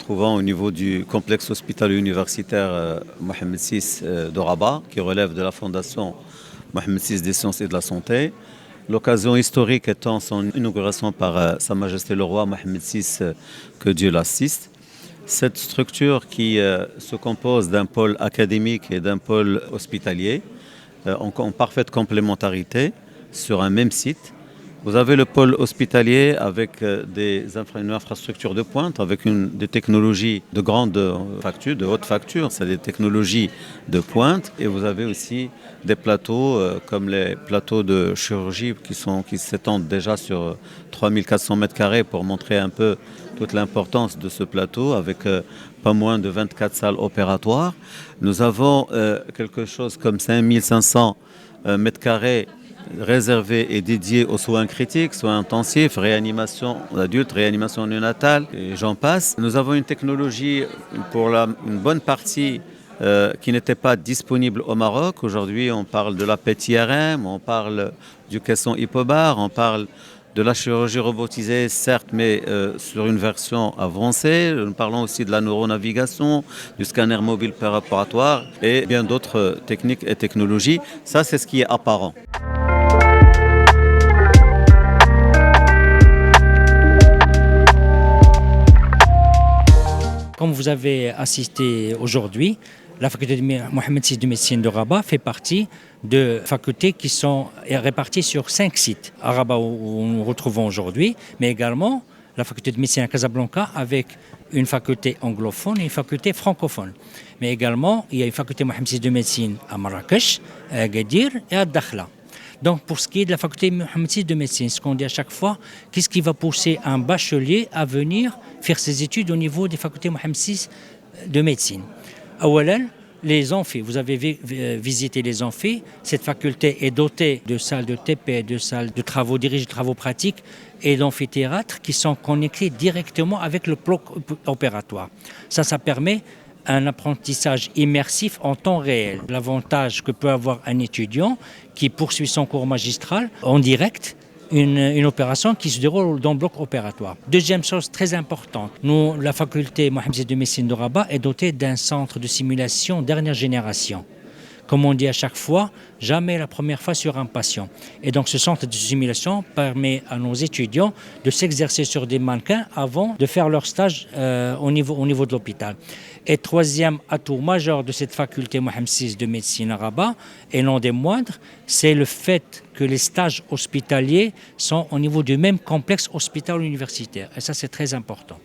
trouvant au niveau du complexe hospitalier universitaire Mohamed VI de Rabat, qui relève de la fondation Mohamed VI des sciences et de la santé. L'occasion historique étant son inauguration par Sa Majesté le Roi Mohamed VI, que Dieu l'assiste. Cette structure qui se compose d'un pôle académique et d'un pôle hospitalier, en parfaite complémentarité, sur un même site. Vous avez le pôle hospitalier avec une infrastructure de pointe, avec des technologies de grande facture, de haute facture, c'est des technologies de pointe. Et vous avez aussi des plateaux comme les plateaux de chirurgie qui s'étendent déjà sur 3400 mètres carrés pour montrer un peu toute l'importance de ce plateau avec pas moins de 24 salles opératoires. Nous avons quelque chose comme 5500 mètres carrés réservé et dédié aux soins critiques, soins intensifs, réanimation d'adultes, réanimation néonatale, et j'en passe. Nous avons une technologie pour une bonne partie qui n'était pas disponible au Maroc. Aujourd'hui, on parle de la PET-IRM, on parle du caisson hypobar, on parle de la chirurgie robotisée, certes, mais sur une version avancée. Nous parlons aussi de la neuronavigation, du scanner mobile préopératoire et bien d'autres techniques et technologies. Ça, c'est ce qui est apparent. Comme vous avez assisté aujourd'hui, la faculté de Mohamed VI de médecine de Rabat fait partie de facultés qui sont réparties sur 5 sites. À Rabat, où nous retrouvons aujourd'hui, mais également la faculté de médecine à Casablanca avec une faculté anglophone et une faculté francophone. Mais également, il y a une faculté Mohamed VI de médecine à Marrakech, à Agadir et à Dakhla. Donc, pour ce qui est de la faculté Mohamed VI de médecine, ce qu'on dit à chaque fois, qu'est-ce qui va pousser un bachelier à venir faire ses études au niveau des facultés Mohamed VI de médecine? Awalan, les amphis, vous avez visité les amphis. Cette faculté est dotée de salles de TP, de salles de travaux dirigés, de travaux pratiques et d'amphithéâtres qui sont connectés directement avec le bloc opératoire. Ça permet un apprentissage immersif en temps réel. L'avantage que peut avoir un étudiant qui poursuit son cours magistral en direct, une opération qui se déroule dans le bloc opératoire. Deuxième chose très importante, la faculté Mohamed VI de médecine de Rabat est dotée d'un centre de simulation dernière génération. Comme on dit à chaque fois, jamais la première fois sur un patient. Et donc ce centre de simulation permet à nos étudiants de s'exercer sur des mannequins avant de faire leur stage au niveau de l'hôpital. Et troisième atout majeur de cette faculté Mohamed VI de médecine à Rabat, et non des moindres, c'est le fait que les stages hospitaliers sont au niveau du même complexe hospital universitaire. Et ça, c'est très important.